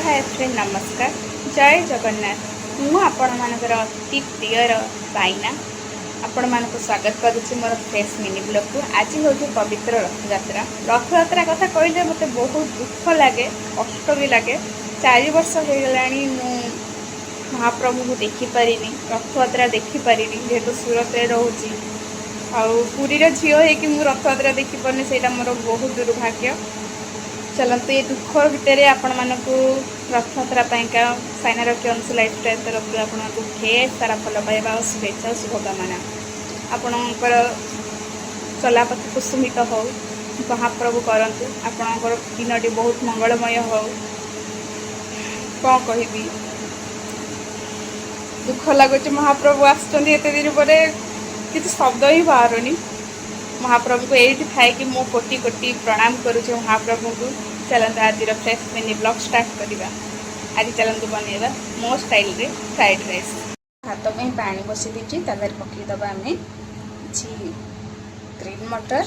Hi friend नमस्कार जय जगन्नाथ मु आपण मानकर अति प्रियर बाइना आपण मान स्वागत करुच्ची मोर फ्रेश मिनी ब्लॉग को। आज हूँ पवित्र रथयात्रा कथा कहले मत बहुत दुख लगे कष्ट भी लगे। 4 वर्ष हो गला महाप्रभु को देखिपारि रथयात्रा देखिपारि जेहेतु सूरत रोचे आरी झील हो रथयात्रा देखिपारे से मोर बहुत दुर्भाग्य। चलते ये दुख भितर आपण मानक रथयात्रा साइना रखी अंश लाइफस्टाइल तरफ आपको ढेर सारा फल पाइबा और शुभेच्छा और शुभकामना। आपणकर चलापथ कुसुमित हो महाप्रभु करंतु आपणकर दिनटी बहुत मंगलमय हो। कौन कहबी दुख लगुच महाप्रभु आसुँच एत दिन पर किसी शब्द ही बाहरुनी। महाप्रभु को यही थाए कि मो कोटि कोटि प्रणाम करुचे महाप्रभु को। चलते आज फ्रेश मिनी ब्लॉग स्टार्ट करवा। आज चलते बनइबा मो स्टाइल रे फ्राइड राइस। भात में पानी बसी दीजिए तादर पकईदबा आम कि ग्रीन मटर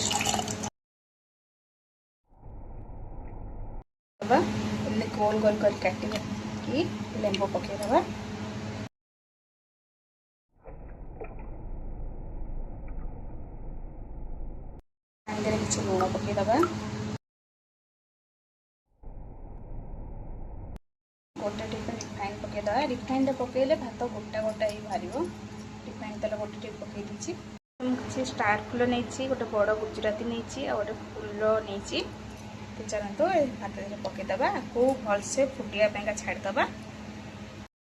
गोल गोल कर काटी लेंबू पकईदबा। किसी लुण पकईदबा गोटे टीप रिफाइन पकईदबा। रिफाइन पकईले भात गोटा गोटा ही बाहर। रिफाइन तेल गोटे टीप पकई दीची। किसी स्टार फुल नहीं गोटे बड़ गुजराती नहीं गोटे फुल नहीं। चलते भात पकईदबा को भलसे फुटिया छाड़दबा।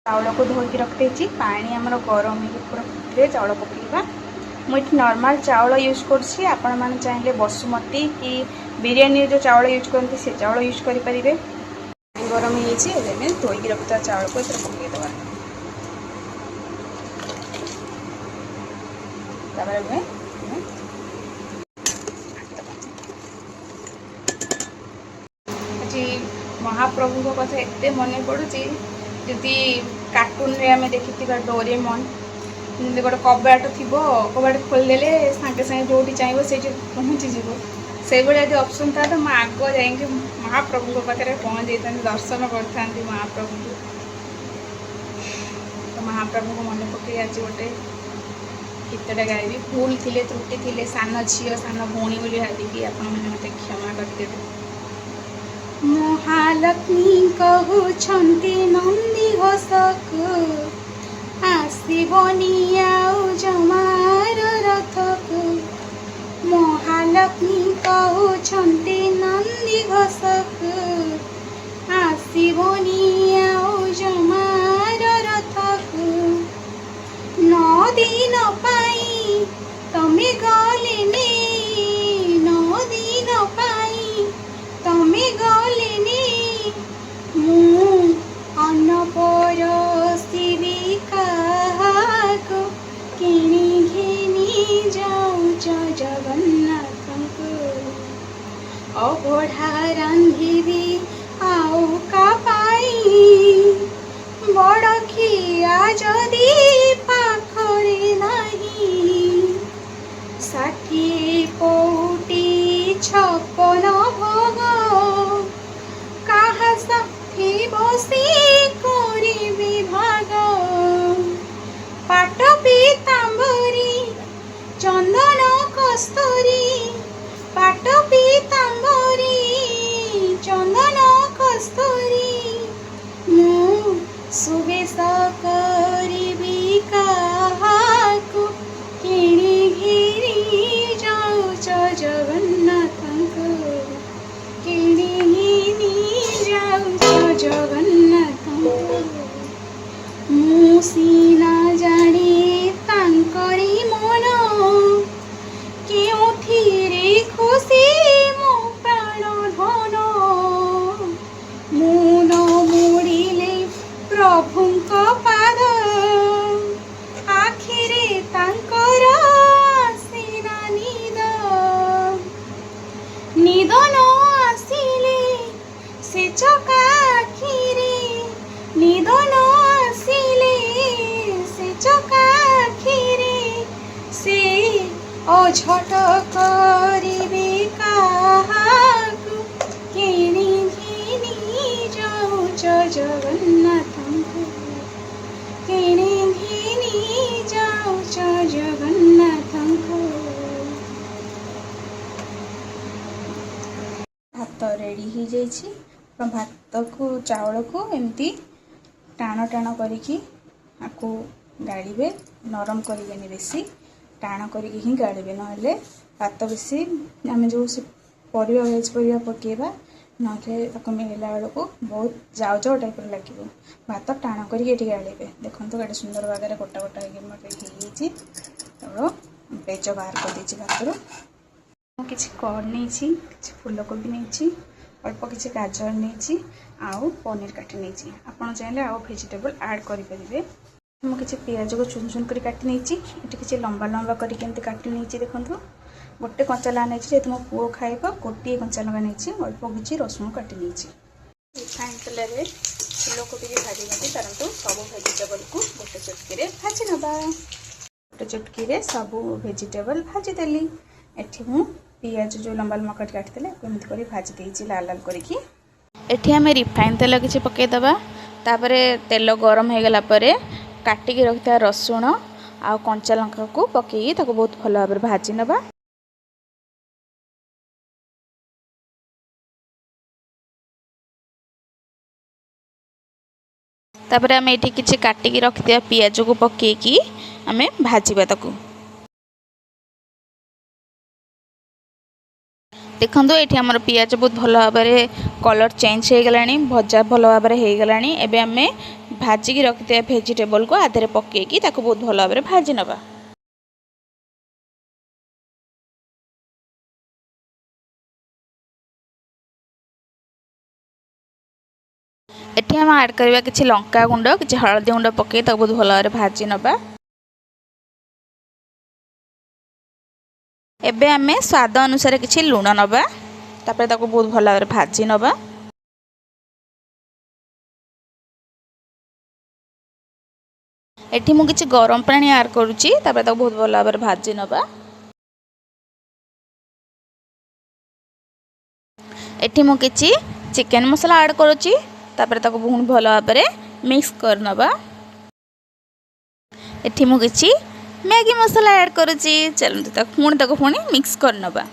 चाउल को धोईकी रखी पानी आमर गरम पूरा फुटे चाउल पकईबा। मुझे नॉर्मल चावल यूज करछि। आपण माने चाहिले बसुमती कि बिरयानी जो चावल यूज करते से चावल यूज करेंगे। गरम हो धोईकी रखता चावल को इधर पकईदबा। आज महाप्रभु कथा एत मन पड़ुची जदि कार्टून रे आमे देखि डोरेमन गोटे कबाट थी कबाट खोलदेले सागे सागे जो चाहिए से पहुँचीज से भाई ऑप्शन था तो मैं आग जाइए महाप्रभु पाखे पहुँच जाता दर्शन करता महाप्रभु को। तो महाप्रभु को मन पकई आज गोटे गीतटा गायबी। भूल थिले त्रुटि थिले सान झील सान भौणी बोली भाविकी आपण मैंने मत क्षमा करदेवे। महालक्ष्मी कहउछन्ति नंदी घोषक आसबनी आउ जमार रथक। महालक्ष्मी कहउछन्ति नंदी घोषक आसबनी आउ जमार रथक। 9 दिन पाई तमे गलेने 9 दिन पाई तमे गलेने मु अन्न परसिबी काहाको किणी घिनी जाऊच जगन्नाथ अबढ़ा रांधिबी आउ का पाई बड़ खिया जदि पाखरे नाही 60 पौटी 56 भोग काहा साथी बसी करिबी भाग। पाट पीतांबरी चंदन कस्तूरी पाट पीतांबरी चंदन कस्तूरी मु सुबेश करिबी काहाकु किणी घिरी जाऊच जगन्नाथंकु किणी घिनी जाऊच जगन्नाथंकु। मु सीना जाने तांकरी मन केउथिरे खुशी मो प्राण धन मु न मुड़िले प्रभुंक पाद आखिरे तांकर सीना निद निदन आसिले से चका आखिरे निदन आसिले से चका आखिरे से अझट करिबे काहाकु किणी घिनी जाऊच ଜଗନ୍ନାଥଙ୍କୁ କିଣି ଘିନି ଯାଉଛ ଜଗନ୍ନାଥଙ୍କୁ। ଭାତ ରେଡ଼ି ହେଇଯାଇଛି। ଭାତକୁ ଚାଉଳକୁ ଏମିତି ଟାଣ ଟାଣ କରିକି ଆକୁ ଗାଳିବେ, ନରମ କରିବେନି, ବେଶୀ ଟାଣ କରିକି ହିଁ ଗାଳିବେ, ନହେଲେ ଭାତ ବେଶୀ ଆମେ ଯେଉଁ ପରିବା ଭେଜ୍ ପରିବା ପକାଇବା ନହେଲେ ତାକୁ ମିଳିଲା ବେଳକୁ ବହୁତ ଯାଉ ଯାଉ ଟାଇପ୍ର ଲାଗିବ। ଭାତ ଟାଣ କରିକି ଏଠି ଗାଳିବେ। ଦେଖନ୍ତୁ କେତେ ସୁନ୍ଦର ଭାବରେ ଗୋଟା ଗୋଟା ହେଇକି ମୋତେ ହେଇଯାଇଛି। ତେଣୁ ପେଜ ବାହାର କରିଦେଇଛି ଭାତରୁ। ମୁଁ କିଛି କର୍ନ ନେଇଛି, କିଛି ଫୁଲକୋବି ନେଇଛି, ଅଳ୍ପ କିଛି ଗାଜର ନେଇଛି, ଆଉ ପନିର କାଟି ନେଇଛି। ଆପଣ ଚାହିଁଲେ ଆଉ ଭେଜିଟେବଲ୍ ଆଡ଼୍ କରିପାରିବେ। ମୁଁ କିଛି ପିଆଜକୁ ଚୁନ ଚୁନ କରି କାଟି ନେଇଛି। ଏଠି କିଛି ଲମ୍ବା ଲମ୍ବା କରିକି ଏମିତି କାଟି ନେଇଛି। ଦେଖନ୍ତୁ ଗୋଟେ କଞ୍ଚା ଲଙ୍କା ନେଇଛି, ଯେହେତୁ ମୋ ପୁଅ ଖାଇବ ଗୋଟିଏ କଞ୍ଚା ଲଙ୍କା ନେଇଛି। ଅଳ୍ପ କିଛି ରସୁଣ କାଟି ନେଇଛି। ରିଫାଇନ୍ ତେଲରେ ଫୁଲକୋବିକି ଭାଜି ନେବି। କରନ୍ତୁ ସବୁ ଭେଜିଟେବଲ୍କୁ ଗୋଟେ ଚଟକିରେ ଭାଜି ନେବା। ଗୋଟେ ଚଟକିରେ ସବୁ ଭେଜିଟେବଲ୍ ଭାଜିଦେଲି। ଏଠି ମୁଁ ପିଆଜ ଯେଉଁ ଲମ୍ବା ଲମ୍ବା କରି କାଟିଥିଲେ ଏମିତି କରି ଭାଜି ଦେଇଛି ଲାଲ ଲାଲ କରିକି। ଏଠି ଆମେ ରିଫାଇନ୍ ତେଲ କିଛି ପକାଇଦେବା। ତାପରେ ତେଲ ଗରମ ହେଇଗଲା ପରେ କାଟିକି ରଖିଥିବା ରସୁଣ ଆଉ କଞ୍ଚା ଲଙ୍କାକୁ ପକାଇକି ତାକୁ ବହୁତ ଭଲ ଭାବରେ ଭାଜି ନେବା। ତାପରେ ଆମେ ଏଠି କିଛି କାଟିକି ରଖିଥିବା ପିଆଜକୁ ପକାଇକି ଆମେ ଭାଜିବା ତାକୁ। ଦେଖନ୍ତୁ ଏଠି ଆମର ପିଆଜ ବହୁତ ଭଲ ଭାବରେ କଲର୍ ଚେଞ୍ଜ ହେଇଗଲାଣି, ଭଜା ଭଲ ଭାବରେ ହେଇଗଲାଣି। ଏବେ ଆମେ ଭାଜିକି ରଖିଥିବା ଭେଜିଟେବଲ୍କୁ ଆ ଦେହରେ ପକାଇକି ତାକୁ ବହୁତ ଭଲ ଭାବରେ ଭାଜି ନେବା। ଏଠି ଆମେ ଆଡ଼୍ କରିବା କିଛି ଲଙ୍କା ଗୁଣ୍ଡ, କିଛି ହଳଦୀ ଗୁଣ୍ଡ ପକାଇ ତାକୁ ବହୁତ ଭଲ ଭାବରେ ଭାଜି ନେବା। ଏବେ ଆମେ ସ୍ୱାଦ ଅନୁସାରେ କିଛି ଲୁଣ ନେବା। ତାପରେ ତାକୁ ବହୁତ ଭଲ ଭାବରେ ଭାଜି ନେବା। ଏଠି ମୁଁ କିଛି ଗରମ ପାଣି ଆଡ଼୍ କରୁଛି। ତାପରେ ତାକୁ ବହୁତ ଭଲ ଭାବରେ ଭାଜି ନେବା। ଏଠି ମୁଁ କିଛି ଚିକେନ୍ ମସଲା ଆଡ଼୍ କରୁଛି। ତାପରେ ତାକୁ ବହୁତ ଭଲ ଭାବରେ ମିକ୍ସ କରିନେବା। ଏଠି ମୁଁ କିଛି ମ୍ୟାଗି ମସଲା ଆଡ଼୍ କରୁଛି। ଚାଲନ୍ତୁ ତାକୁ ପୁଣି ମିକ୍ସ କରିନେବା।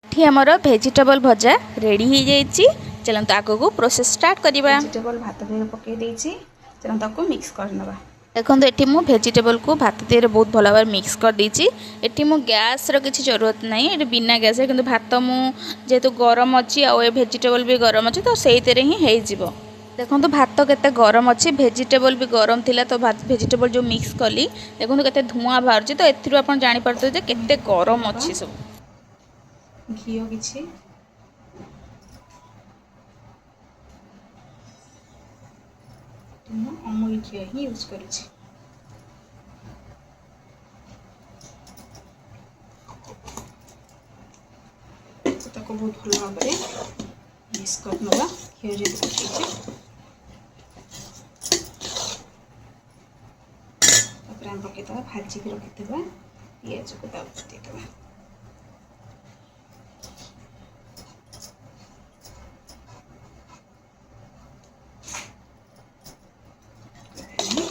ଏଠି ଆମର ଭେଜିଟେବଲ୍ ଭଜା ରେଡ଼ି ହେଇଯାଇଛି। ଚାଲନ୍ତୁ ଆଗକୁ ପ୍ରୋସେସ୍ ଷ୍ଟାର୍ଟ କରିବା। ଭେଜିଟେବଲ୍ ଭାତ ଦେହରେ ପକାଇ ଦେଇଛି। ଚାଲନ୍ତୁ ତାକୁ ମିକ୍ସ କରିନେବା। ଦେଖନ୍ତୁ ଏଠି ମୁଁ ଭେଜିଟେବଲ୍କୁ ଭାତ ଦେହରେ ବହୁତ ଭଲ ଭାବରେ ମିକ୍ସ କରିଦେଇଛି। ଏଠି ମୁଁ ଗ୍ୟାସ୍ର କିଛି ଜରୁରତ ନାହିଁ। ଏଠି ବିନା ଗ୍ୟାସ୍ରେ କିନ୍ତୁ ଭାତ ମୁଁ ଯେହେତୁ ଗରମ ଅଛି ଆଉ ଏ ଭେଜିଟେବଲ୍ ବି ଗରମ ଅଛି, ତ ସେଇଥିରେ ହିଁ ହେଇଯିବ। ଦେଖନ୍ତୁ ଭାତ କେତେ ଗରମ ଅଛି, ଭେଜିଟେବଲ୍ ବି ଗରମ ଥିଲା। ତ ଭେଜିଟେବଲ୍ ଯେଉଁ ମିକ୍ସ କଲି ଦେଖନ୍ତୁ କେତେ ଧୂଆଁ ବାହାରୁଛି। ତ ଏଥିରୁ ଆପଣ ଜାଣିପାରୁଥିବେ ଯେ କେତେ ଗରମ ଅଛି ସବୁ। ଘିଅ କିଛି ମୁଁ ଅମୁଲ ଘିଅ ହିଁ ୟୁଜ୍ କରୁଛି। ତାକୁ ବହୁତ ଭଲ ଭାବରେ ମିକ୍ସ କରିନେବା। ଘିଅ ଯେହେତୁ ପକାଇଛି, ତାପରେ ଆମେ ପକାଇଦେବା ଭାଜିକି ରଖିଥିବା ପିଆଜକୁ ତାପରେ ଦେଇଦେବା।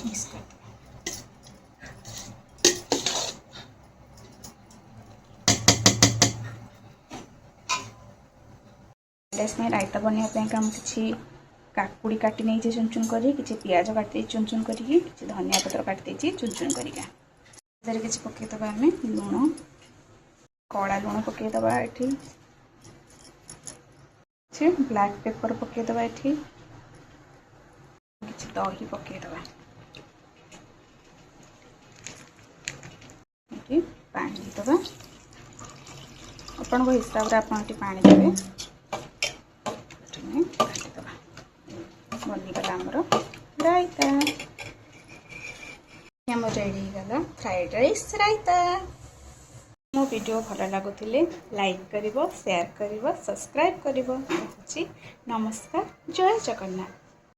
ମିକ୍ସ କରିଦେବା। इसमें रायता बनने हम किसी काकुड़ी काटी नहीं चुन चुन कर, किसी पियाज काटी चुन चुन कर, किसी धनिया पत्र काटी चुन चुन कर किसी पकईदबा आम लुण, कला लुण पकईदबा, ये ब्लैक पेपर पकईदबा, ये किसी दही पकईदबा, पानी देदबा आपण हिसाब से आप पानी देवे। बनीगला आमर रायता, आम रेडी गला फ्राइड राइस रायता। मो वीडियो भल लगुले लाइक करिवो, शेयर करिवो, सब्सक्राइब करिवो। नमस्कार, जय जगन्नाथ।